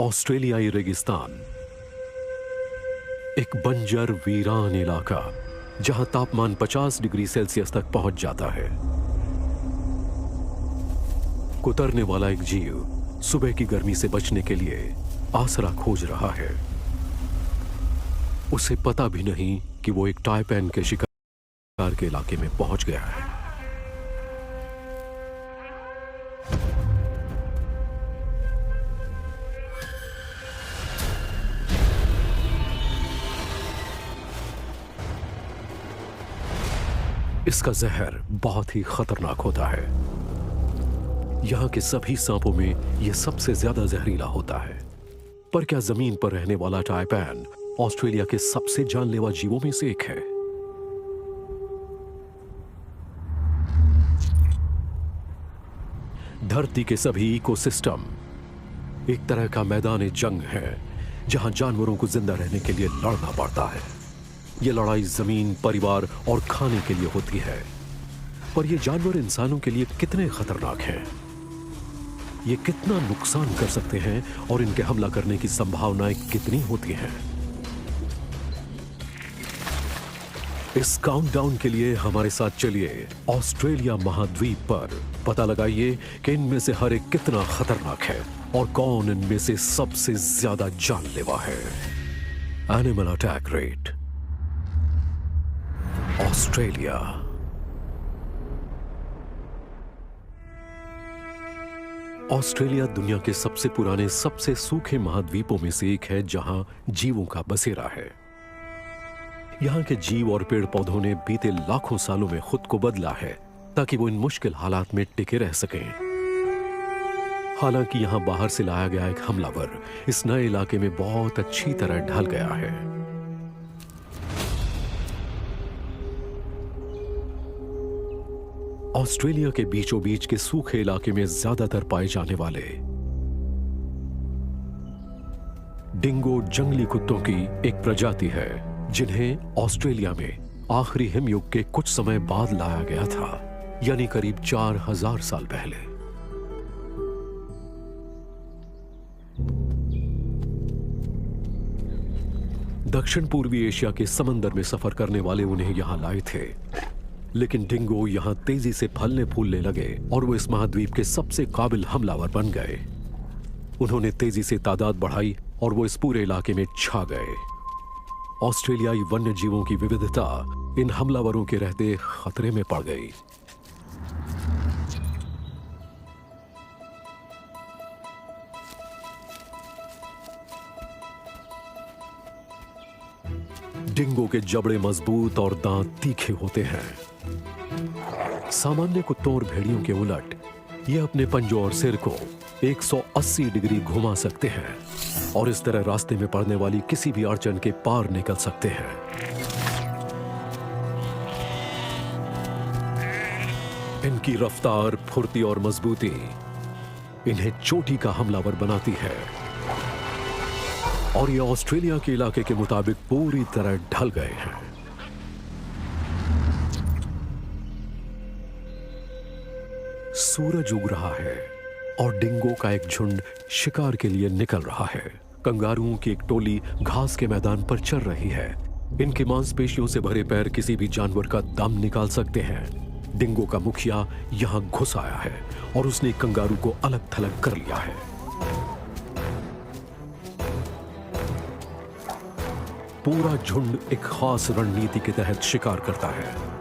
ऑस्ट्रेलियाई रेगिस्तान, एक बंजर वीरान इलाका जहां तापमान 50 डिग्री सेल्सियस तक पहुंच जाता है। कुतरने वाला एक जीव सुबह की गर्मी से बचने के लिए आसरा खोज रहा है। उसे पता भी नहीं कि वो एक टाइपैन के शिकार के इलाके में पहुंच गया है। इसका जहर बहुत ही खतरनाक होता है। यहां के सभी सांपों में यह सबसे ज्यादा जहरीला होता है। पर क्या जमीन पर रहने वाला टाइपैन ऑस्ट्रेलिया के सबसे जानलेवा जीवों में से एक है? धरती के सभी इकोसिस्टम एक तरह का मैदान जंग है जहां जानवरों को जिंदा रहने के लिए लड़ना पड़ता है। यह लड़ाई जमीन, परिवार और खाने के लिए होती है। पर यह जानवर इंसानों के लिए कितने खतरनाक हैं? ये कितना नुकसान कर सकते हैं और इनके हमला करने की संभावनाएं कितनी होती हैं? इस काउंटडाउन के लिए हमारे साथ चलिए ऑस्ट्रेलिया महाद्वीप पर। पता लगाइए कि इनमें से हर एक कितना खतरनाक है और कौन इनमें से सबसे ज्यादा जानलेवा है। Animal attack rate Australia. Australia दुनिया के सबसे पुराने, सबसे सूखे महाद्वीपों में से एक है जहां जीवों का बसेरा है। यहां के जीव और पेड़ पौधों ने बीते लाखों सालों में खुद को बदला है ताकि वो इन मुश्किल हालात में टिके रह सकें। हालांकि यहां बाहर से लाया गया एक हमलावर इस नए इलाके में बहुत अच्छी तरह ढल गया है। ऑस्ट्रेलिया के बीचों बीच के सूखे इलाके में ज्यादातर पाए जाने वाले डिंगो जंगली कुत्तों की एक प्रजाति है जिन्हें ऑस्ट्रेलिया में आखिरी हिमयुग के कुछ समय बाद लाया गया था, यानी करीब 4000 साल पहले। दक्षिण पूर्वी एशिया के समंदर में सफर करने वाले उन्हें यहां लाए थे, लेकिन डिंगो यहां तेजी से फलने फूलने लगे और वो इस महाद्वीप के सबसे काबिल हमलावर बन गए। उन्होंने तेजी से तादाद बढ़ाई और वो इस पूरे इलाके में छा गए। ऑस्ट्रेलियाई वन्य जीवों की विविधता इन हमलावरों के रहते खतरे में पड़ गई। डिंगो के जबड़े मजबूत और दांत तीखे होते हैं। सामान्य कुत्तों और भेड़ियों के उलट ये अपने पंजों और सिर को 180 डिग्री घुमा सकते हैं और इस तरह रास्ते में पड़ने वाली किसी भी अड़चन के पार निकल सकते हैं। इनकी रफ्तार, फुर्ती और मजबूती इन्हें चोटी का हमलावर बनाती है और ये ऑस्ट्रेलिया के इलाके के मुताबिक पूरी तरह ढल गए हैं। सूरज उग रहा है और डिंगो का एक झुंड शिकार के लिए निकल रहा है। कंगारुओं की एक टोली घास के मैदान पर चल रही है। इनके मांसपेशियों से भरे पैर किसी भी जानवर का दम निकाल सकते हैं। डिंगो का मुखिया यहां घुस आया है और उसने कंगारू को अलग थलग कर लिया है। पूरा झुंड एक खास रणनीति के तहत शिकार करता है।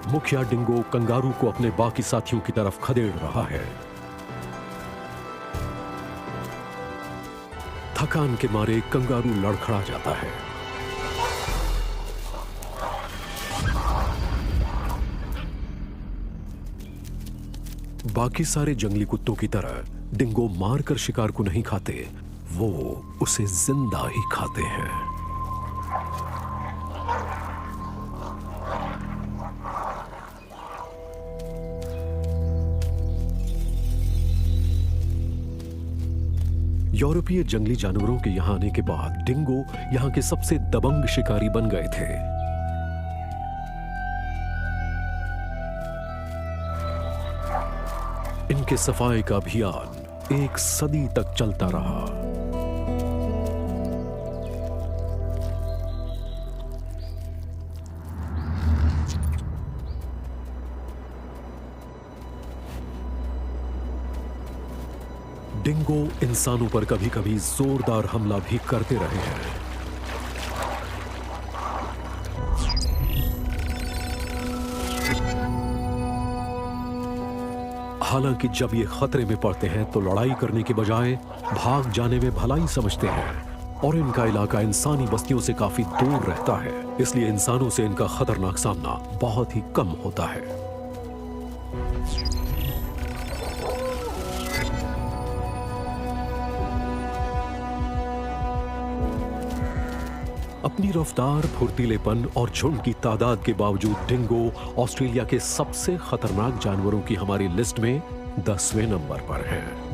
मुखिया डिंगो कंगारू को अपने बाकी साथियों की तरफ खदेड़ रहा है। थकान के मारे कंगारू लड़खड़ा जाता है। बाकी सारे जंगली कुत्तों की तरह डिंगो मारकर शिकार को नहीं खाते, वो उसे जिंदा ही खाते हैं। यूरोपीय जंगली जानवरों के यहां आने के बाद डिंगो यहां के सबसे दबंग शिकारी बन गए थे। इनके सफाई का अभियान एक सदी तक चलता रहा। डिंगो इंसानों पर कभी-कभी जोरदार हमला भी करते रहे हैं। हालांकि जब ये खतरे में पड़ते हैं तो लड़ाई करने के बजाय भाग जाने में भलाई समझते हैं और इनका इलाका इंसानी बस्तियों से काफी दूर रहता है, इसलिए इंसानों से इनका खतरनाक सामना बहुत ही कम होता है। अपनी रफ्तार, फुर्तीलेपन और झुंड की तादाद के बावजूद डिंगो ऑस्ट्रेलिया के सबसे खतरनाक जानवरों की हमारी लिस्ट में 10वें नंबर पर हैं।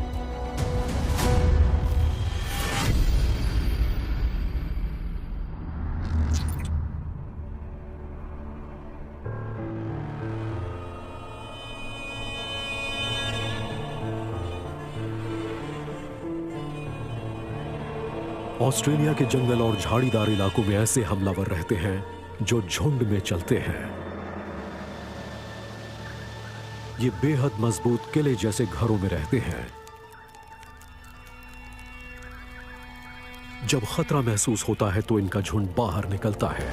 ऑस्ट्रेलिया के जंगल और झाड़ीदार इलाकों में ऐसे हमलावर रहते हैं जो झुंड में चलते हैं। ये बेहद मजबूत किले जैसे घरों में रहते हैं। जब खतरा महसूस होता है तो इनका झुंड बाहर निकलता है।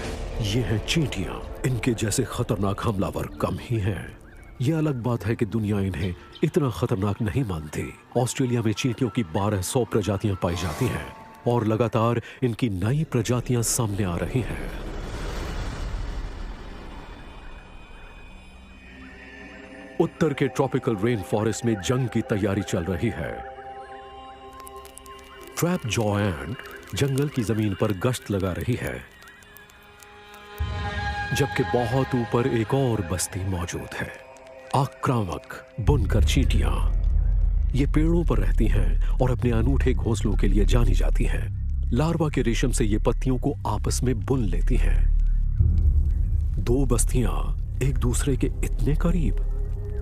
ये हैं चींटियां। इनके जैसे खतरनाक हमलावर कम ही हैं। यह अलग बात है कि दुनिया इन्हें इतना खतरनाक नहीं मानती। ऑस्ट्रेलिया में चींटियों की 1200 प्रजातियां पाई जाती हैं और लगातार इनकी नई प्रजातियां सामने आ रही हैं। उत्तर के ट्रॉपिकल रेन फॉरेस्ट में जंग की तैयारी चल रही है। ट्रैप जॉ एंट जंगल की जमीन पर गश्त लगा रही है, जबकि बहुत ऊपर एक और बस्ती मौजूद है। आक्रामक बुनकर चींटियां ये पेड़ों पर रहती हैं और अपने अनूठे घोंसलों के लिए जानी जाती हैं। लार्वा के रेशम से ये पत्तियों को आपस में बुन लेती हैं। दो बस्तियां एक दूसरे के इतने करीब,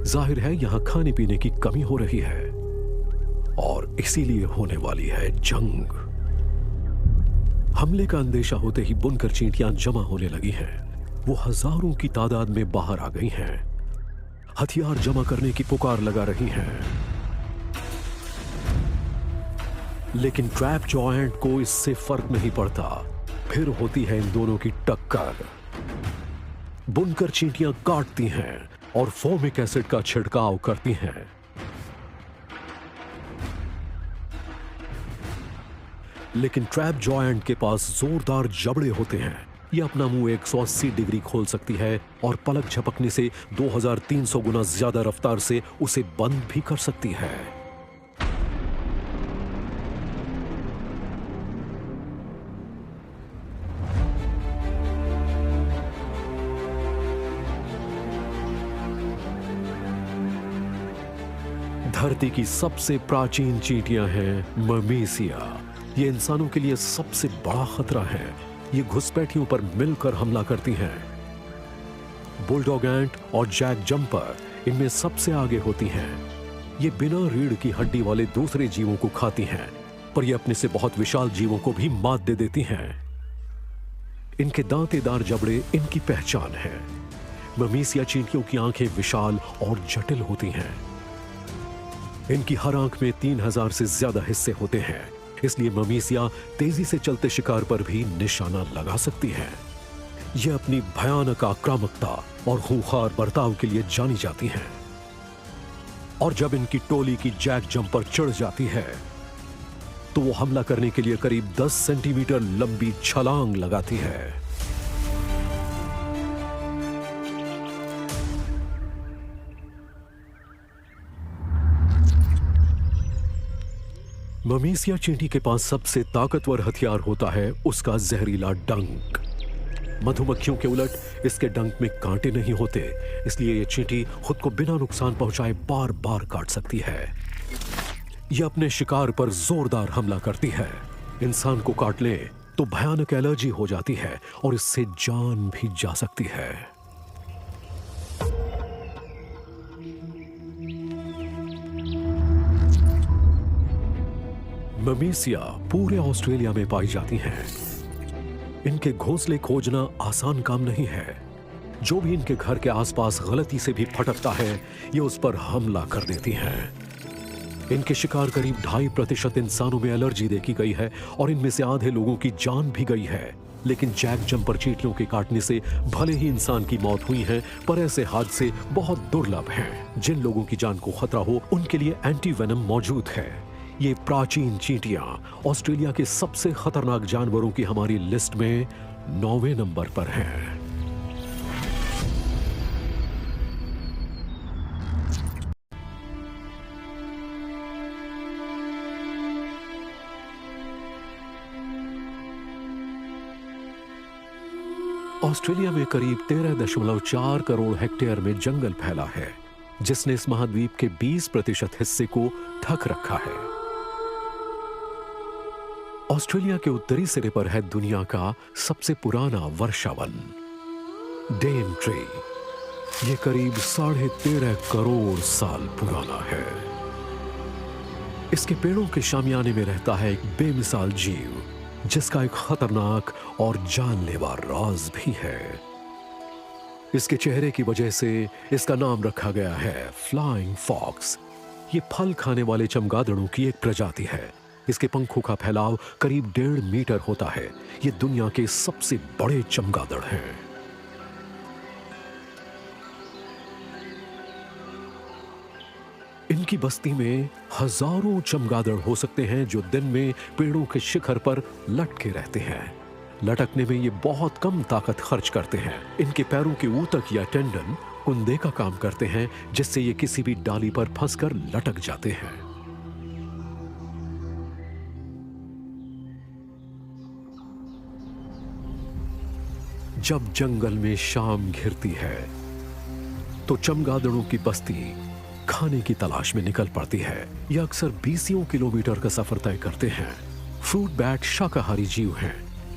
जाहिर है यहां खाने पीने की कमी हो रही है और इसीलिए होने वाली है जंग। हमले का अंदेशा होते ही बुनकर चींटियां जमा होने लगी हैं। वो हजारों की तादाद में बाहर आ गई हैं, हथियार जमा करने की पुकार लगा रही हैं। लेकिन ट्रैप जॉ एंट को इससे फर्क नहीं पड़ता। फिर होती है इन दोनों की टक्कर। बुनकर चींटियां काटती हैं और फोमिक एसिड का छिड़काव करती हैं। लेकिन ट्रैप जॉ एंट के पास जोरदार जबड़े होते हैं। यह अपना मुंह 180 डिग्री खोल सकती है और पलक झपकने से 2300 गुना ज्यादा रफ्तार से उसे बंद भी कर सकती है। धरती की सबसे प्राचीन चींटियां हैं मर्मेसिया। ये इंसानों के लिए सबसे बड़ा खतरा है। ये घुसपैठियों पर मिलकर हमला करती हैं। बुलडॉग एंट और जैक जंपर इनमें सबसे आगे होती हैं। ये बिना रीढ़ की हड्डी वाले दूसरे जीवों को खाती हैं, पर ये अपने से बहुत विशाल जीवों को भी मात दे देती हैं। इनके दांतेदार जबड़े इनकी पहचान है। मर्मेसिया चींटियों की आंखें विशाल और जटिल होती हैं। इनकी हर आंख में 3000 से ज्यादा हिस्से होते हैं, इसलिए मर्मेसिया तेजी से चलते शिकार पर भी निशाना लगा सकती है। यह अपनी भयानक आक्रामकता और खूंखार बर्ताव के लिए जानी जाती हैं। और जब इनकी टोली की जैक जंपर चढ़ जाती है तो वो हमला करने के लिए करीब 10 सेंटीमीटर लंबी छलांग लगाती है। मर्मेसिया चींटी के पास सबसे ताकतवर हथियार होता है उसका जहरीला डंक। मधुमक्खियों के उलट इसके डंक में कांटे नहीं होते, इसलिए यह चींटी खुद को बिना नुकसान पहुंचाए बार बार काट सकती है। यह अपने शिकार पर जोरदार हमला करती है। इंसान को काट ले तो भयानक एलर्जी हो जाती है और इससे जान भी जा सकती है। ममीसिया पूरे ऑस्ट्रेलिया में पाई जाती हैं। इनके घोंसले खोजना आसान काम नहीं है। जो भी इनके घर के आसपास गलती से भी फटकता है, ये उस पर हमला कर देती हैं। इनके शिकार करीब 2.5% इंसानों में एलर्जी देखी गई है और इनमें से आधे लोगों की जान भी गई है। लेकिन जैक जंपर चींटियों के काटने से भले ही इंसान की मौत हुई है, पर ऐसे हादसे बहुत दुर्लभ हैं। जिन लोगों की जान को खतरा हो, उनके लिए एंटी वेनम मौजूद है। ये प्राचीन चींटियां ऑस्ट्रेलिया के सबसे खतरनाक जानवरों की हमारी लिस्ट में 9वें नंबर पर हैं। ऑस्ट्रेलिया में करीब 13.4 करोड़ हेक्टेयर में जंगल फैला है, जिसने इस महाद्वीप के 20% हिस्से को ढक रखा है। ऑस्ट्रेलिया के उत्तरी सिरे पर है दुनिया का सबसे पुराना वर्षावन, डेनट्री। ये करीब 13.5 करोड़ साल पुराना है। इसके पेड़ों के शामियाने में रहता है एक बेमिसाल जीव, जिसका एक खतरनाक और जानलेवा राज भी है। इसके चेहरे की वजह से इसका नाम रखा गया है फ्लाइंग फॉक्स। ये फल खाने वाले चमगादड़ों की एक प्रजाति है। इसके पंखों का फैलाव करीब 1.5 मीटर होता है। ये दुनिया के सबसे बड़े चमगादड़ हैं। इनकी बस्ती में हजारों चमगादड़ हो सकते हैं, जो दिन में पेड़ों के शिखर पर लटके रहते हैं। लटकने में ये बहुत कम ताकत खर्च करते हैं। इनके पैरों के ऊतक या टेंडन कुंदे का काम करते हैं, जिससे ये किसी भी डाली पर फंसकर लटक जाते हैं। जब जंगल में शाम घिरती है, तो चमगादड़ों की बस्ती खाने की तलाश में निकल पड़ती है। यह अक्सर 20 किलोमीटर का सफर तय करते हैं। फ्रूट बैट शाकाहारी जीव हैं,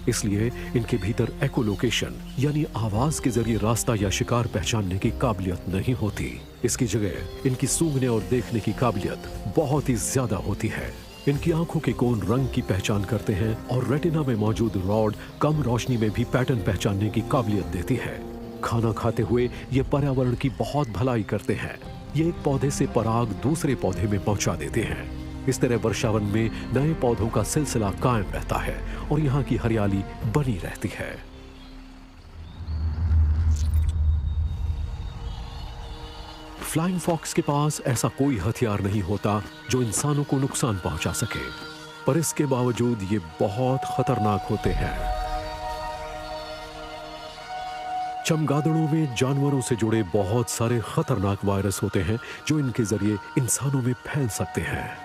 इसलिए इनके भीतर एकोलोकेशन यानी आवाज के जरिए रास्ता या शिकार पहचानने की काबिलियत नहीं होती। इसकी जगह इनकी सूंघने और देखने की काबिलियत बहुत ही ज्यादा होती है। इनकी आंखों के कोन रंग की पहचान करते हैं और रेटिना में मौजूद रॉड कम रोशनी में भी पैटर्न पहचानने की काबिलियत देती है। खाना खाते हुए ये पर्यावरण की बहुत भलाई करते हैं। ये एक पौधे से पराग दूसरे पौधे में पहुंचा देते हैं। इस तरह वर्षावन में नए पौधों का सिलसिला कायम रहता है और यहाँ की हरियाली बनी रहती है। फ्लाइंग फॉक्स के पास ऐसा कोई हथियार नहीं होता जो इंसानों को नुकसान पहुंचा सके, पर इसके बावजूद ये बहुत खतरनाक होते हैं। चमगादड़ों में जानवरों से जुड़े बहुत सारे खतरनाक वायरस होते हैं, जो इनके जरिए इंसानों में फैल सकते हैं।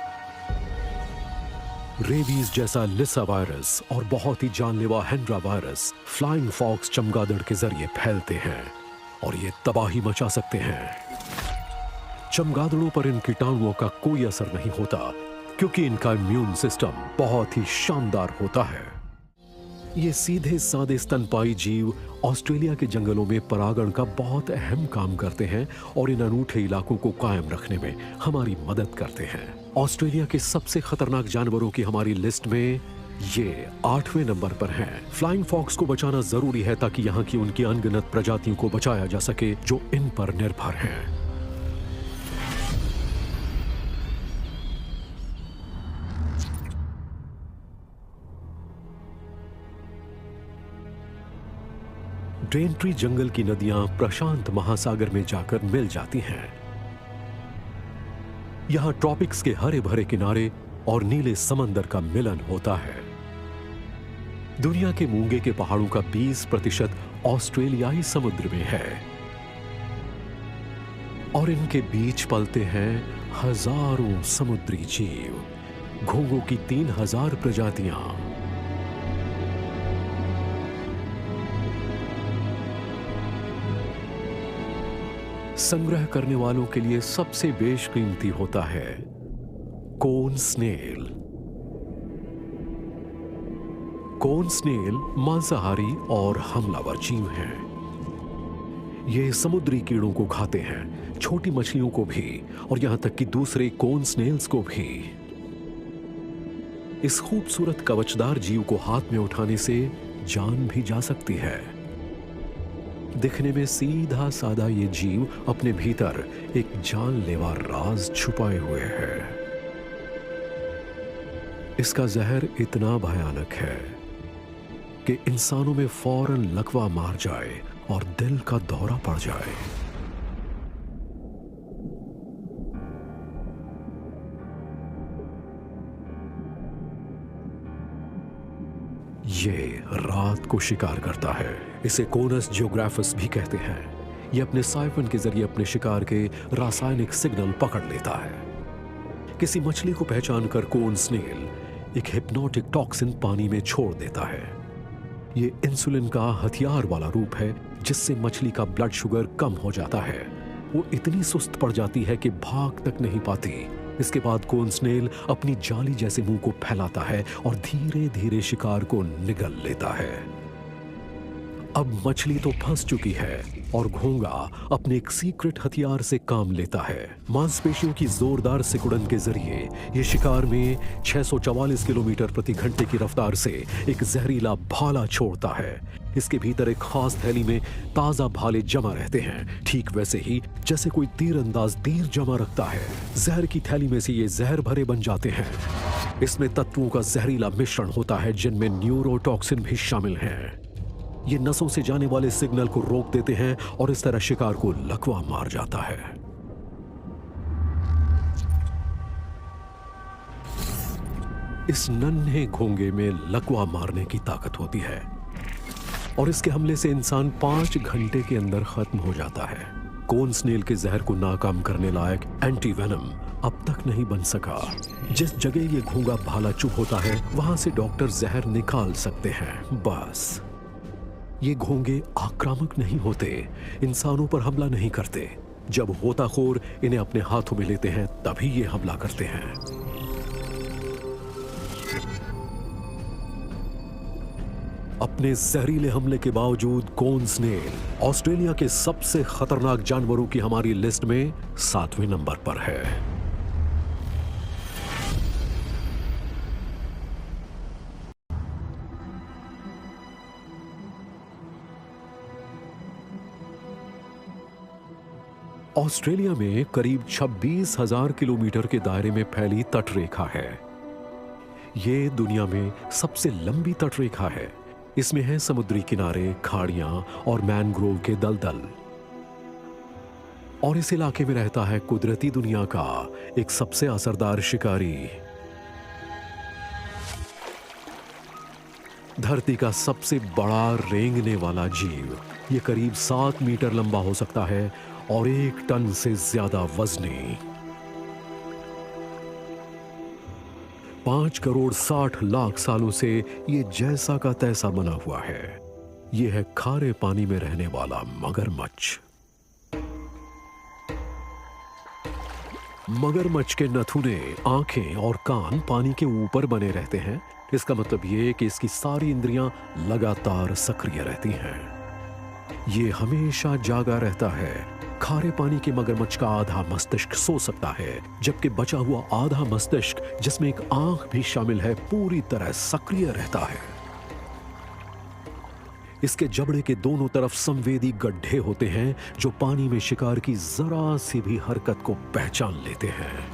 रेबीज जैसा लिसा वायरस और बहुत ही जानलेवा हेंड्रा वायरस फ्लाइंग फॉक्स चमगादड़ के जरिए फैलते हैं और ये तबाही मचा सकते हैं। चमगादड़ों पर इन कीटाणुओं का कोई असर नहीं होता, क्योंकि इनका इम्यून सिस्टम बहुत ही शानदार होता है। ये सीधे सादे स्तनपाई जीव ऑस्ट्रेलिया के जंगलों में परागण का बहुत अहम काम करते हैं और इन अनूठे इलाकों को कायम रखने में हमारी मदद करते हैं। ऑस्ट्रेलिया के सबसे खतरनाक जानवरों की हमारी लिस्ट में ये 8वें नंबर पर हैं। फ्लाइंग फॉक्स को बचाना जरूरी है ताकि यहाँ की उनकी अनगिनत प्रजातियों को बचाया जा सके जो इन पर निर्भर हैं। डेनट्री जंगल की नदियां प्रशांत महासागर में जाकर मिल जाती हैं। यहां ट्रॉपिक्स के हरे भरे किनारे और नीले समंदर का मिलन होता है। दुनिया के मूंगे के पहाड़ों का 20% ऑस्ट्रेलियाई समुद्र में है और इनके बीच पलते हैं हजारों समुद्री जीव, घोंघों की 3000 प्रजातियां। संग्रह करने वालों के लिए सबसे बेशकीमती होता है कोन स्नेल। कोन स्नेल मांसाहारी और हमलावर जीव हैं। ये समुद्री कीड़ों को खाते हैं, छोटी मछलियों को भी और यहां तक कि दूसरे कोन स्नेल्स को भी। इस खूबसूरत कवचदार जीव को हाथ में उठाने से जान भी जा सकती है। दिखने में सीधा साधा ये जीव अपने भीतर एक जानलेवा राज छुपाए हुए है। इसका जहर इतना भयानक है कि इंसानों में फौरन लकवा मार जाए और दिल का दौरा पड़ जाए। ये रात को शिकार करता है। इसे कोनस जियोग्राफस भी कहते हैं। ये अपने साइफन के जरिए अपने शिकार के रासायनिक सिग्नल पकड़ लेता है। किसी मछली को पहचान कर कोन स्नेल एक हिप्नोटिक टॉक्सिन पानी में छोड़ देता है। ये इंसुलिन का हथियार वाला रूप है जिससे मछली का ब्लड शुगर कम हो जाता है। वो इतनी सुस्त पड़ जाती है कि भाग तक नहीं पाती। इसके बाद कोन स्नेल अपनी जाली जैसे मुंह को फैलाता है और धीरे धीरे शिकार को निगल लेता है। अब मछली तो फंस चुकी है और घोंगा अपने एक सीक्रेट हथियार से काम लेता है। मांसपेशियों की जोरदार सिकुड़न के जरिए ये शिकार में 644 किलोमीटर प्रति घंटे की रफ्तार से एक जहरीला भाला छोड़ता है। इसके भीतर एक खास थैली में ताजा भाले जमा रहते हैं, ठीक वैसे ही जैसे कोई तीरंदाज तीर जमा रखता है। जहर की थैली में से ये जहर भरे बन जाते हैं। इसमें तत्वों का जहरीला मिश्रण होता है जिनमें न्यूरोटॉक्सिन भी शामिल हैं। ये नसों से जाने वाले सिग्नल को रोक देते हैं और इस तरह शिकार को लकवा मार जाता है। इस नन्हे घोंगे में लकवा मारने की ताकत होती है और इसके हमले से इंसान 5 घंटे के अंदर खत्म हो जाता है। कोन स्नेल के जहर को नाकाम करने लायक एंटीवेनम अब तक नहीं बन सका। जिस जगह ये घोंगा भाला चुप होता है वहां से डॉक्टर जहर निकाल सकते हैं। बस ये घोंगे आक्रामक नहीं होते, इंसानों पर हमला नहीं करते। जब गोताखोर इन्हें अपने हाथों में लेते हैं तभी ये हमला करते हैं। अपने जहरीले हमले के बावजूद कोन स्नेल ऑस्ट्रेलिया के सबसे खतरनाक जानवरों की हमारी लिस्ट में 7वें नंबर पर है। ऑस्ट्रेलिया में करीब 26,000 किलोमीटर के दायरे में फैली तटरेखा है। ये दुनिया में सबसे लंबी तटरेखा है। इसमें है समुद्री किनारे, खाड़ियां और मैनग्रोव के दलदल। और इस इलाके में रहता है कुदरती दुनिया का एक सबसे असरदार शिकारी, धरती का सबसे बड़ा रेंगने वाला जीव। ये करीब 7 मीटर लंबा हो सकता है और 1 टन से ज्यादा वजनी। 5 करोड़ 60 लाख सालों से ये जैसा का तैसा बना हुआ है। ये है खारे पानी में रहने वाला मगरमच्छ। मगरमच्छ के नथुने, आंखें और कान पानी के ऊपर बने रहते हैं। इसका मतलब ये कि इसकी सारी इंद्रियां लगातार सक्रिय रहती हैं। ये हमेशा जागा रहता है। खारे पानी के मगरमच्छ का आधा मस्तिष्क सो सकता है, जबकि बचा हुआ आधा मस्तिष्क, जिसमें एक आंख भी शामिल है, पूरी तरह सक्रिय रहता है। इसके जबड़े के दोनों तरफ संवेदी गड्ढे होते हैं जो पानी में शिकार की जरा सी भी हरकत को पहचान लेते हैं।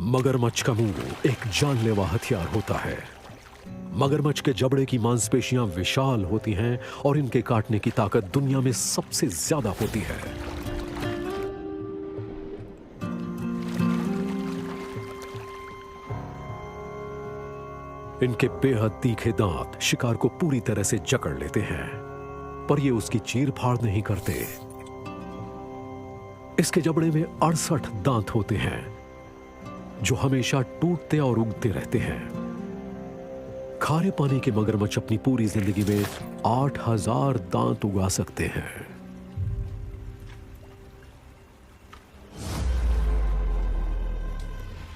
मगरमच्छ का मुंह एक जानलेवा हथियार होता है। मगरमच्छ के जबड़े की मांसपेशियां विशाल होती हैं और इनके काटने की ताकत दुनिया में सबसे ज्यादा होती है। इनके बेहद तीखे दांत शिकार को पूरी तरह से जकड़ लेते हैं, पर ये उसकी चीर फाड़ नहीं करते। इसके जबड़े में 68 दांत होते हैं जो हमेशा टूटते और उगते रहते हैं। खारे पानी के मगरमच्छ अपनी पूरी जिंदगी में 8000 दांत उगा सकते हैं।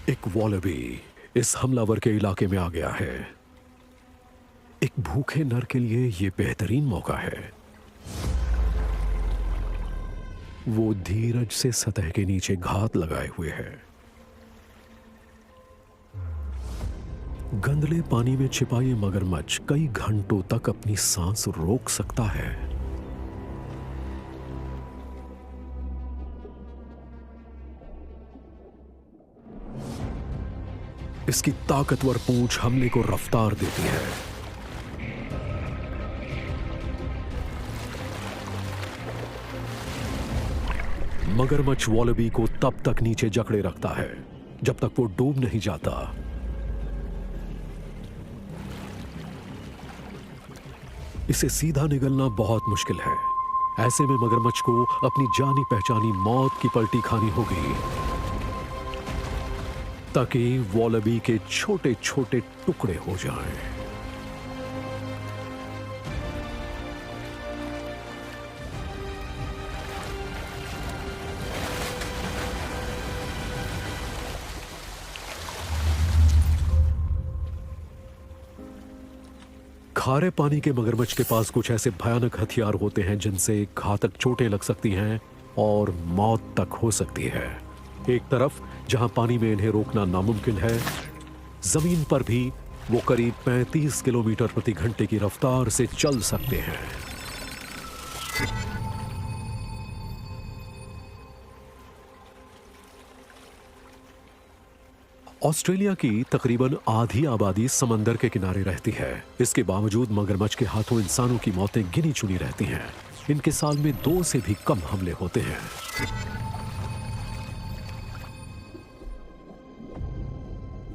एक वॉलबी इस हमलावर के इलाके में आ गया है। एक भूखे नर के लिए यह बेहतरीन मौका है। वो धीरज से सतह के नीचे घात लगाए हुए है। गंदले पानी में छिपा ये मगरमच्छ कई घंटों तक अपनी सांस रोक सकता है। इसकी ताकतवर पूंछ हमले को रफ्तार देती है। मगरमच्छ वॉलबी को तब तक नीचे जकड़े रखता है जब तक वो डूब नहीं जाता। इसे सीधा निगलना बहुत मुश्किल है। ऐसे में मगरमच्छ को अपनी जानी पहचानी मौत की पलटी खानी होगी ताकि वॉलबी के छोटे छोटे टुकड़े हो जाएं। खारे पानी के मगरमच्छ के पास कुछ ऐसे भयानक हथियार होते हैं जिनसे घातक चोटें लग सकती हैं और मौत तक हो सकती है। एक तरफ जहां पानी में इन्हें रोकना नामुमकिन है, जमीन पर भी वो करीब 35 किलोमीटर प्रति घंटे की रफ्तार से चल सकते हैं। ऑस्ट्रेलिया की तकरीबन आधी आबादी समंदर के किनारे रहती है। इसके बावजूद मगरमच्छ के हाथों इंसानों की मौतें गिनी चुनी रहती हैं। इनके साल में 2 से भी कम हमले होते हैं।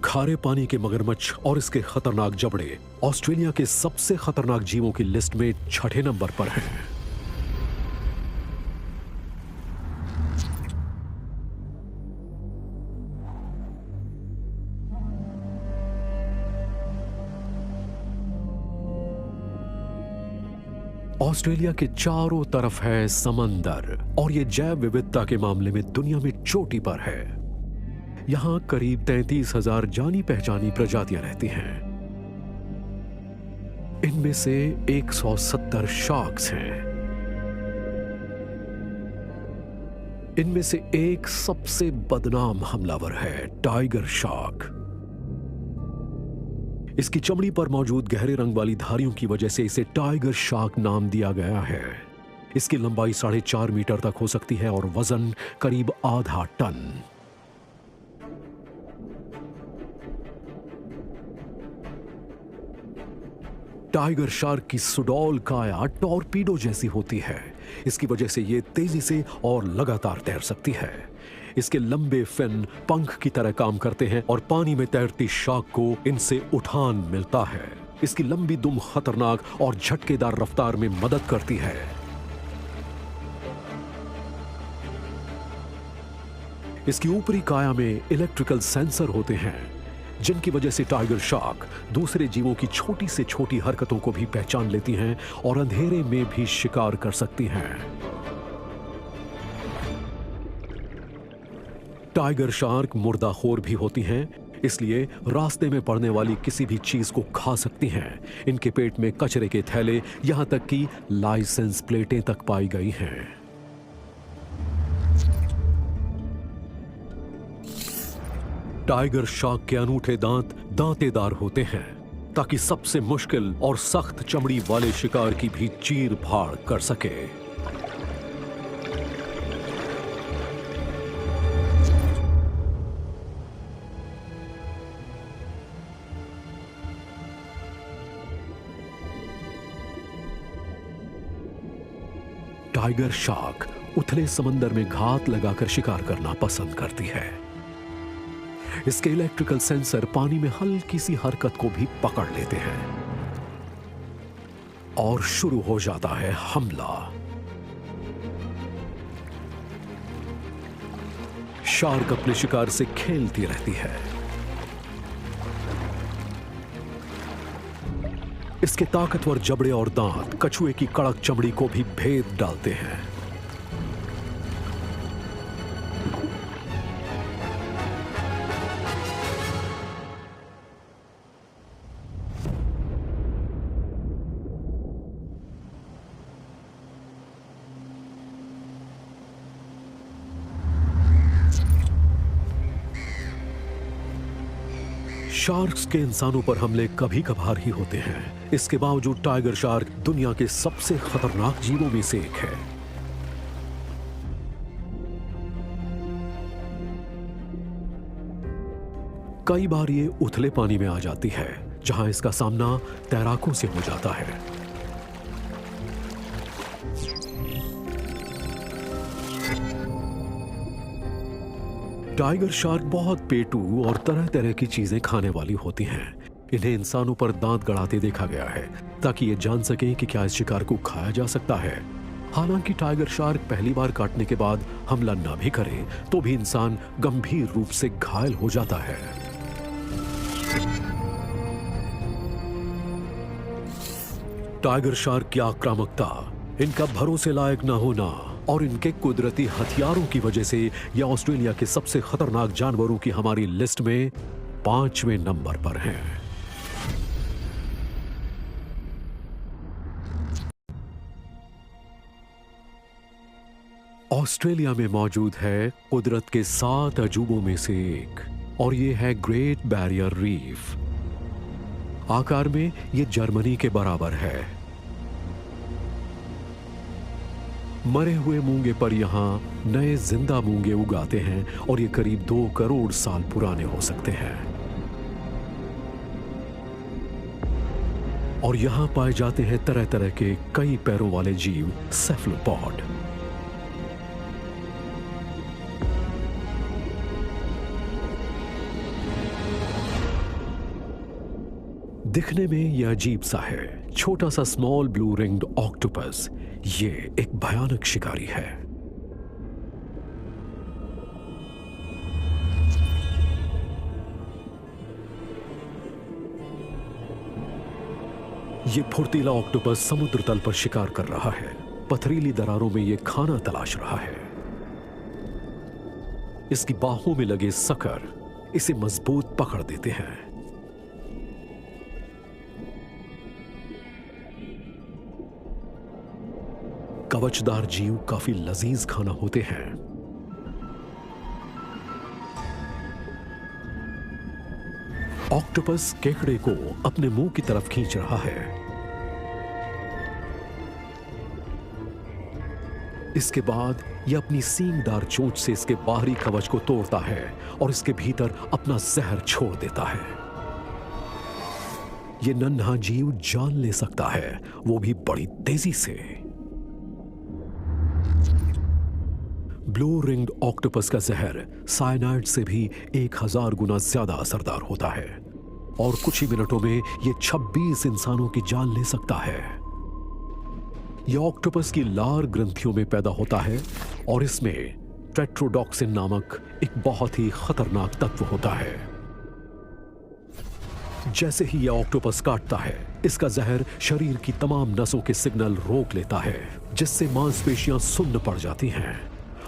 खारे पानी के मगरमच्छ और इसके खतरनाक जबड़े ऑस्ट्रेलिया के सबसे खतरनाक जीवों की लिस्ट में 6ठे नंबर पर हैं। ऑस्ट्रेलिया के चारों तरफ है समंदर और ये जैव विविधता के मामले में दुनिया में चोटी पर है। यहां करीब 33,000 जानी पहचानी प्रजातियां रहती हैं। इनमें से 170 शार्क्स हैं। इनमें से एक सबसे बदनाम हमलावर है टाइगर शार्क। इसकी चमड़ी पर मौजूद गहरे रंग वाली धारियों की वजह से इसे टाइगर शार्क नाम दिया गया है। इसकी लंबाई 4.5 मीटर तक हो सकती है और वजन करीब आधा टन। टाइगर शार्क की सुडौल काया टॉर्पीडो जैसी होती है। इसकी वजह से यह तेजी से और लगातार तैर सकती है। इसके लंबे फिन पंख की तरह काम करते हैं और पानी में तैरती शार्क को इनसे उठान मिलता है। इसकी लंबी दुम खतरनाक और झटकेदार रफ्तार में मदद करती है। इसकी ऊपरी काया में इलेक्ट्रिकल सेंसर होते हैं जिनकी वजह से टाइगर शार्क दूसरे जीवों की छोटी से छोटी हरकतों को भी पहचान लेती हैं और अंधेरे में भी शिकार कर सकती हैं। टाइगर शार्क मुर्दाखोर भी होती हैं, इसलिए रास्ते में पड़ने वाली किसी भी चीज को खा सकती हैं। इनके पेट में कचरे के थैले, यहां तक कि लाइसेंस प्लेटें तक पाई गई हैं। टाइगर शार्क के अनूठे दांत दांतेदार होते हैं ताकि सबसे मुश्किल और सख्त चमड़ी वाले शिकार की भी चीर फाड़ कर सके। टाइगर शार्क उथले समंदर में घात लगाकर शिकार करना पसंद करती है। इसके इलेक्ट्रिकल सेंसर पानी में हल्की सी हरकत को भी पकड़ लेते हैं और शुरू हो जाता है हमला। शार्क अपने शिकार से खेलती रहती है। इसके ताकतवर जबड़े और दांत कछुए की कड़क चमड़ी को भी भेद डालते हैं। शार्क्स के इंसानों पर हमले कभी कभार ही होते हैं। इसके बावजूद टाइगर शार्क दुनिया के सबसे खतरनाक जीवों में से एक है। कई बार ये उथले पानी में आ जाती है, जहां इसका सामना तैराकों से हो जाता है। टाइगर शार्क बहुत पेटू और तरह तरह की चीजें खाने वाली होती हैं। इन्हें इंसानों पर दांत गड़ाते देखा गया है ताकि ये जान सकें कि क्या इस शिकार को खाया जा सकता है। हालांकि टाइगर शार्क पहली बार काटने के बाद हमला ना भी करे तो भी इंसान गंभीर रूप से घायल हो जाता है। टाइगर शार्क की आक्रामकता, इनका भरोसे लायक न होना और इनके कुदरती हथियारों की वजह से यह ऑस्ट्रेलिया के सबसे खतरनाक जानवरों की हमारी लिस्ट में 5वें नंबर पर हैं। ऑस्ट्रेलिया में मौजूद है कुदरत के 7 अजूबों में से एक, और यह है ग्रेट बैरियर रीफ। आकार में यह जर्मनी के बराबर है। मरे हुए मूंगे पर यहां नए जिंदा मूंगे उगाते हैं और ये करीब 2 करोड़ साल पुराने हो सकते हैं। और यहां पाए जाते हैं तरह तरह के कई पैरों वाले जीव, सेफलोपॉड। दिखने में यह अजीब सा है, छोटा सा स्मॉल ब्लू रिंग्ड ऑक्टोपस। ये एक भयानक शिकारी है। ये फुर्तीला ऑक्टोपस समुद्र तल पर शिकार कर रहा है। पथरीली दरारों में ये खाना तलाश रहा है। इसकी बाहों में लगे सकर इसे मजबूत पकड़ देते हैं। कवचदार जीव काफी लजीज खाना होते हैं। ऑक्टोपस केकड़े को अपने मुंह की तरफ खींच रहा है। इसके बाद यह अपनी सींगदार चोंच से इसके बाहरी कवच को तोड़ता है और इसके भीतर अपना जहर छोड़ देता है। यह नन्हा जीव जान ले सकता है, वो भी बड़ी तेजी से। ब्लू रिंग्ड ऑक्टोपस का जहर साइनाइड से भी 1000 गुना ज्यादा असरदार होता है और कुछ ही मिनटों में यह 26 इंसानों की जान ले सकता है। यह ऑक्टोपस की लार ग्रंथियों में पैदा होता है और इसमें टेट्रोडॉक्सिन नामक एक बहुत ही खतरनाक तत्व होता है। जैसे ही यह ऑक्टोपस काटता है, इसका जहर शरीर की तमाम नसों के सिग्नल रोक लेता है, जिससे मांसपेशियां सुन्न पड़ जाती हैं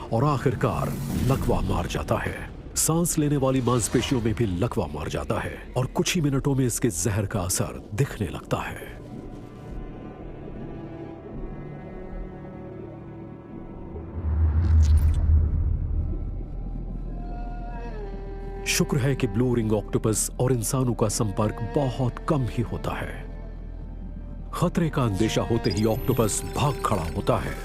और आखिरकार लकवा मार जाता है। सांस लेने वाली मांसपेशियों में भी लकवा मार जाता है और कुछ ही मिनटों में इसके जहर का असर दिखने लगता है। शुक्र है कि ब्लू रिंग ऑक्टोपस और इंसानों का संपर्क बहुत कम ही होता है। खतरे का अंदेशा होते ही ऑक्टोपस भाग खड़ा होता है।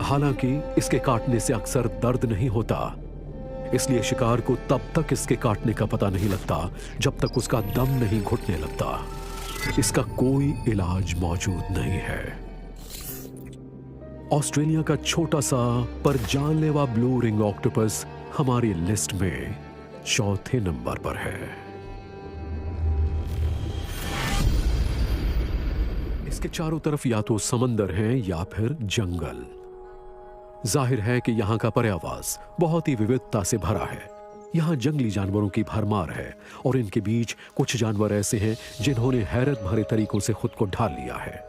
हालांकि इसके काटने से अक्सर दर्द नहीं होता, इसलिए शिकार को तब तक इसके काटने का पता नहीं लगता जब तक उसका दम नहीं घुटने लगता। इसका कोई इलाज मौजूद नहीं है। ऑस्ट्रेलिया का छोटा सा पर जानलेवा ब्लू रिंग ऑक्टोपस हमारी लिस्ट में 4थे नंबर पर है। इसके चारों तरफ या तो समंदर हैं या फिर जंगल। जाहिर है कि यहाँ का पर्यावास बहुत ही विविधता से भरा है। यहाँ जंगली जानवरों की भरमार है और इनके बीच कुछ जानवर ऐसे हैं जिन्होंने हैरत भरे तरीकों से खुद को ढाल लिया है।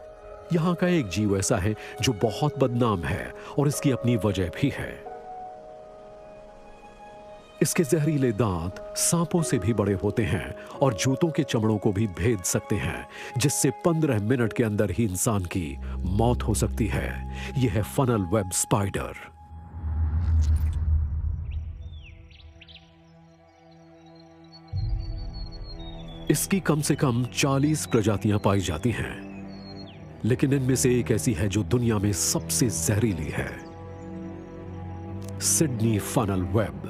यहाँ का एक जीव ऐसा है जो बहुत बदनाम है और इसकी अपनी वजह भी है। इसके जहरीले दांत सांपों से भी बड़े होते हैं और जूतों के चमड़ों को भी भेद सकते हैं, जिससे 15 मिनट के अंदर ही इंसान की मौत हो सकती है। यह है फनल वेब स्पाइडर। इसकी कम से कम 40 प्रजातियां पाई जाती हैं, लेकिन इनमें से एक ऐसी है जो दुनिया में सबसे जहरीली है, सिडनी फनल वेब।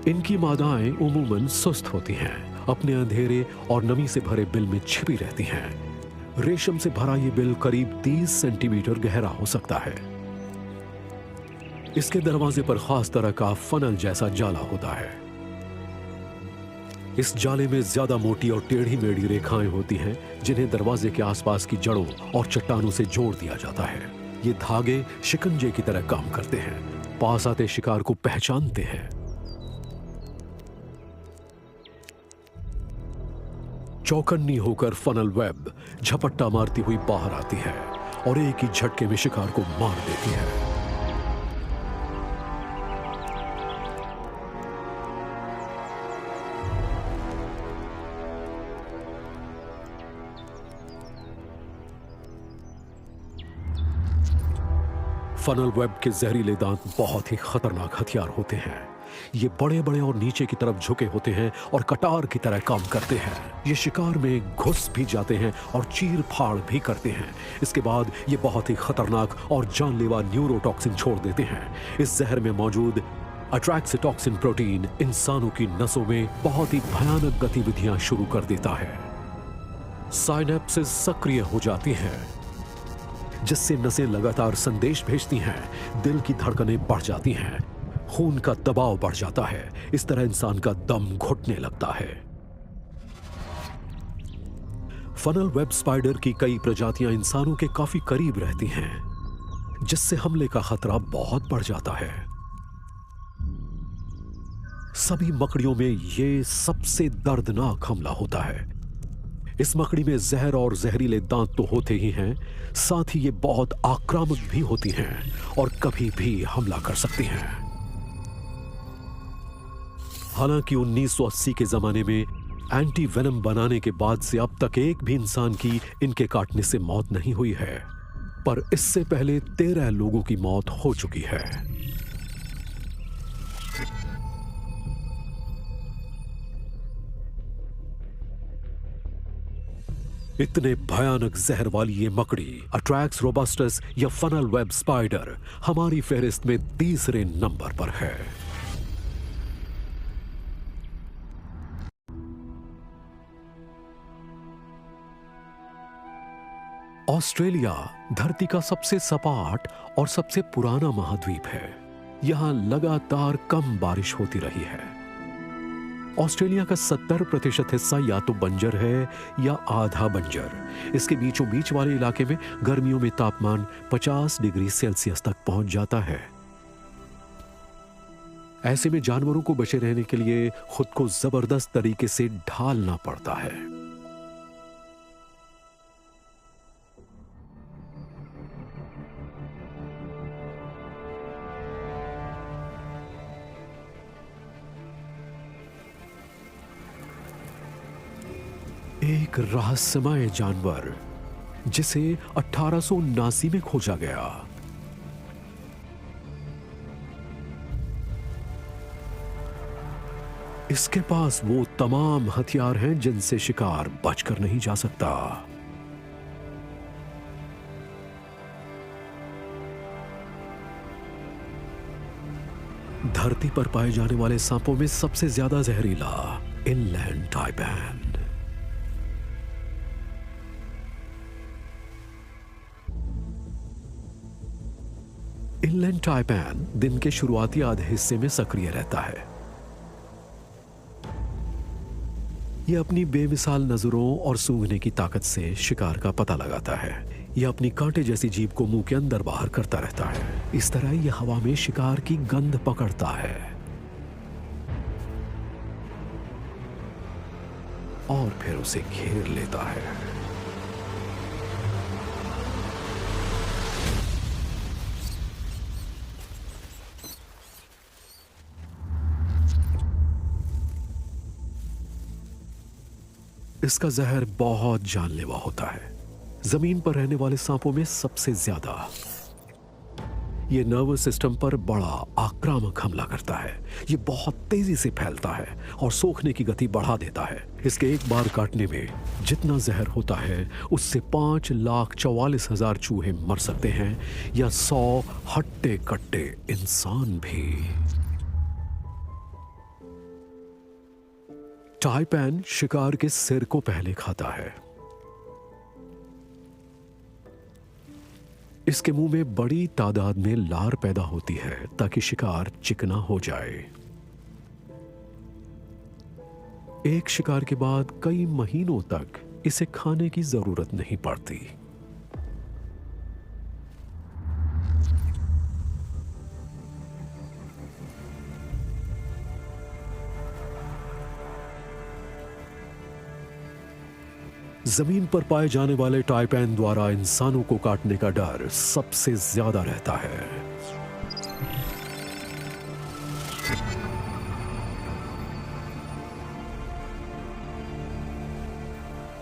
इनकी मादाएं उमूमन सुस्त होती हैं, अपने अंधेरे और नमी से भरे बिल में छिपी रहती हैं। रेशम से भरा ये बिल करीब 30 सेंटीमीटर गहरा हो सकता है। इसके दरवाजे पर खास तरह का फनल जैसा जाला होता है। इस जाले में ज्यादा मोटी और टेढ़ी मेढ़ी रेखाएं होती हैं, जिन्हें दरवाजे के आसपास की जड़ों और चट्टानों से जोड़ दिया जाता है। ये धागे शिकंजे की तरह काम करते हैं, पास आते शिकार को पहचानते हैं। चौकन्नी होकर फनल वेब झपट्टा मारती हुई बाहर आती है और एक ही झटके में शिकार को मार देती है। फनल वेब के जहरीले दांत बहुत ही खतरनाक हथियार होते हैं। ये बड़े बड़े और नीचे की तरफ झुके होते हैं और कटार की तरह काम करते हैं। ये शिकार में घुस भी जाते हैं और चीर फाड़ भी करते हैं। इसके बाद ये बहुत ही खतरनाक और जानलेवा न्यूरोटॉक्सिन छोड़ देते हैं। इस जहर में मौजूद अट्रैक्सिटॉक्सिन प्रोटीन इंसानों की नसों में बहुत ही भयानक गतिविधियां शुरू कर देता है। साइनेप्सिस सक्रिय हो जाती हैं, जिससे नसें लगातार संदेश भेजती हैं। दिल की धड़कनें बढ़ जाती हैं, खून का दबाव बढ़ जाता है। इस तरह इंसान का दम घुटने लगता है। फनल वेब स्पाइडर की कई प्रजातियां इंसानों के काफी करीब रहती हैं, जिससे हमले का खतरा बहुत बढ़ जाता है। सभी मकड़ियों में यह सबसे दर्दनाक हमला होता है। इस मकड़ी में जहर और जहरीले दांत तो होते ही हैं, साथ ही ये बहुत आक्रामक भी होती हैं और कभी भी हमला कर सकती हैं। हालांकि 1980 के जमाने में एंटी वेनम बनाने के बाद से अब तक एक भी इंसान की इनके काटने से मौत नहीं हुई है, पर इससे पहले 13 लोगों की मौत हो चुकी है। इतने भयानक जहर वाली ये मकड़ी अट्रैक्स रोबस्टस या फनल वेब स्पाइडर हमारी फहरिस्त में तीसरे नंबर पर है। ऑस्ट्रेलिया धरती का सबसे सपाट और सबसे पुराना महाद्वीप है। यहां लगातार कम बारिश होती रही है। ऑस्ट्रेलिया का 70% हिस्सा या तो बंजर है या आधा बंजर। इसके बीचों बीच वाले इलाके में गर्मियों में तापमान 50 डिग्री सेल्सियस तक पहुंच जाता है। ऐसे में जानवरों को बचे रहने के लिए खुद को जबरदस्त तरीके से ढालना पड़ता है। एक रहस्यमय जानवर जिसे 1879 में खोजा गया। इसके पास वो तमाम हथियार हैं जिनसे शिकार बचकर नहीं जा सकता। धरती पर पाए जाने वाले सांपों में सबसे ज्यादा जहरीला इनलैंड टाइपैन। इनलैंड टाइपैन दिन के शुरुआती आधे हिस्से में सक्रिय रहता है। यह अपनी बेमिसाल नजरों और सूंघने की ताकत से शिकार का पता लगाता है। यह अपनी कांटे जैसी जीभ को मुंह के अंदर बाहर करता रहता है। इस तरह यह हवा में शिकार की गंध पकड़ता है और फिर उसे घेर लेता है। इसका जहर बहुत जानलेवा होता है। जमीन पर रहने वाले सांपों में सबसे ज्यादा। ये नर्वस सिस्टम पर बड़ा आक्रामक हमला करता है। ये बहुत तेजी से फैलता है और सोखने की गति बढ़ा देता है। इसके एक बार काटने में जितना जहर होता है उससे 5,44,000 चूहे मर सकते हैं या 100 हट्टे कट्टे इंसान भी। टाइपैन शिकार के सिर को पहले खाता है। इसके मुंह में बड़ी तादाद में लार पैदा होती है ताकि शिकार चिकना हो जाए। एक शिकार के बाद कई महीनों तक इसे खाने की जरूरत नहीं पड़ती। जमीन पर पाए जाने वाले टाइपैन द्वारा इंसानों को काटने का डर सबसे ज्यादा रहता है।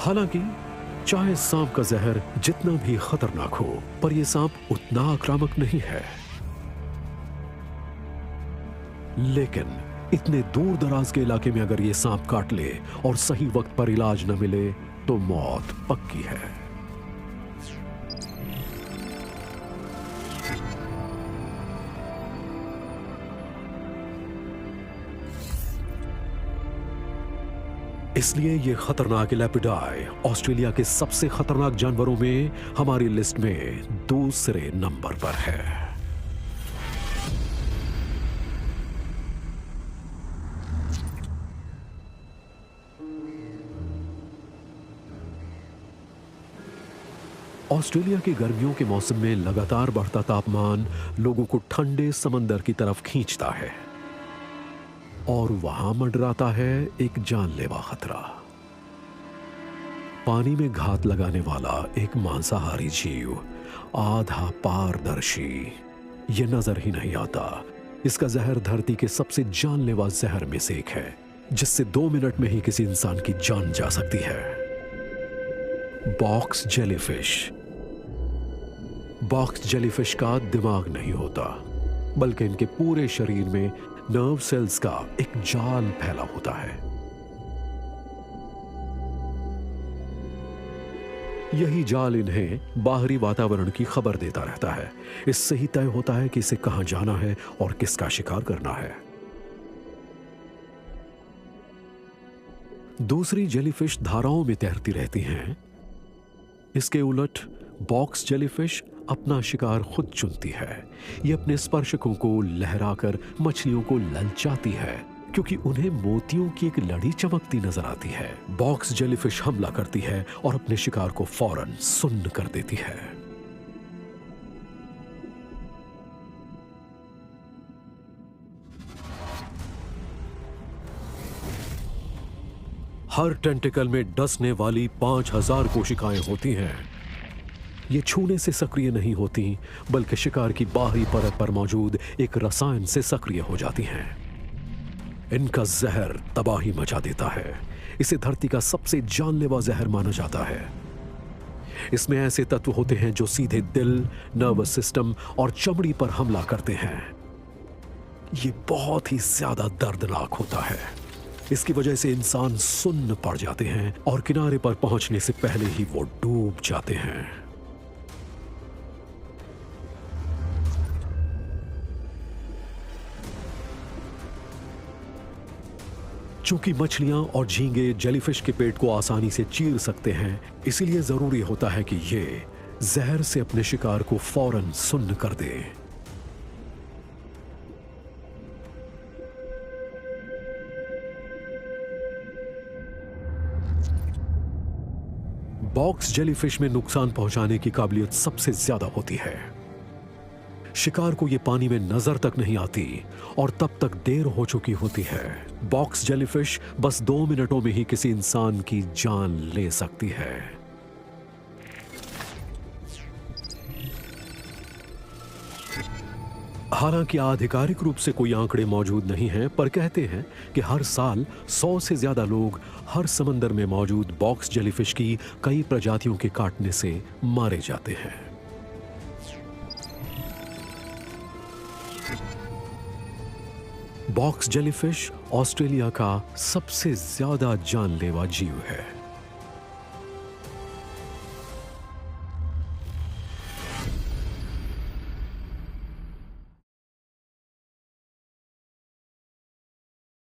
हालांकि चाहे सांप का जहर जितना भी खतरनाक हो, पर यह सांप उतना आक्रामक नहीं है। लेकिन इतने दूर दराज के इलाके में अगर यह सांप काट ले और सही वक्त पर इलाज न मिले तो मौत पक्की है। इसलिए ये खतरनाक लेपिडाई ऑस्ट्रेलिया के सबसे खतरनाक जानवरों में हमारी लिस्ट में दूसरे नंबर पर है। ऑस्ट्रेलिया की गर्मियों के मौसम में लगातार बढ़ता तापमान लोगों को ठंडे समंदर की तरफ खींचता है और वहां मंडराता है एक जानलेवा खतरा। पानी में घात लगाने वाला एक मांसाहारी जीव, आधा पारदर्शी। ये नजर ही नहीं आता। इसका जहर धरती के सबसे जानलेवा जहर में से एक है, जिससे 2 मिनट में ही किसी इंसान की जान जा सकती है। Box jellyfish. बॉक्स जेलीफिश का दिमाग नहीं होता, बल्कि इनके पूरे शरीर में नर्व सेल्स का एक जाल फैला होता है। यही जाल इन्हें बाहरी वातावरण की खबर देता रहता है। इससे ही तय होता है कि इसे कहां जाना है और किसका शिकार करना है। दूसरी जेलीफिश धाराओं में तैरती रहती हैं। इसके उलट बॉक्स जेलीफिश अपना शिकार खुद चुनती है। ये अपने स्पर्शकों को लहराकर मछलियों को ललचाती है, क्योंकि उन्हें मोतियों की एक लड़ी चमकती नजर आती है। बॉक्स जेलीफिश हमला करती है और अपने शिकार को फौरन सुन्न कर देती है। हर टेंटिकल में डसने वाली 5,000 कोशिकाएं होती हैं। ये छूने से सक्रिय नहीं होती, बल्कि शिकार की बाहरी परत पर मौजूद एक रसायन से सक्रिय हो जाती हैं। इनका जहर तबाही मचा देता है। इसे धरती का सबसे जानलेवा जहर माना जाता है। इसमें ऐसे तत्व होते हैं जो सीधे दिल, नर्वस सिस्टम और चमड़ी पर हमला करते हैं। ये बहुत ही ज्यादा दर्दनाक होता है। इसकी वजह से इंसान सुन्न पड़ जाते हैं और किनारे पर पहुंचने से पहले ही वो डूब जाते हैं। चूंकि मछलियां और झींगे जेलीफिश के पेट को आसानी से चीर सकते हैं, इसीलिए जरूरी होता है कि ये जहर से अपने शिकार को फौरन सुन्न कर दे। बॉक्स जेलीफिश में नुकसान पहुंचाने की काबिलियत सबसे ज्यादा होती है। शिकार को यह पानी में नजर तक नहीं आती और तब तक देर हो चुकी होती है। बॉक्स जेलीफिश बस 2 मिनटों में ही किसी इंसान की जान ले सकती है। हालांकि आधिकारिक रूप से कोई आंकड़े मौजूद नहीं हैं, पर कहते हैं कि हर साल 100 से ज्यादा लोग हर समंदर में मौजूद बॉक्स जेलीफिश की कई प्रजातियों के काटने से मारे जाते हैं। बॉक्स जेलीफिश ऑस्ट्रेलिया का सबसे ज्यादा जानलेवा जीव है।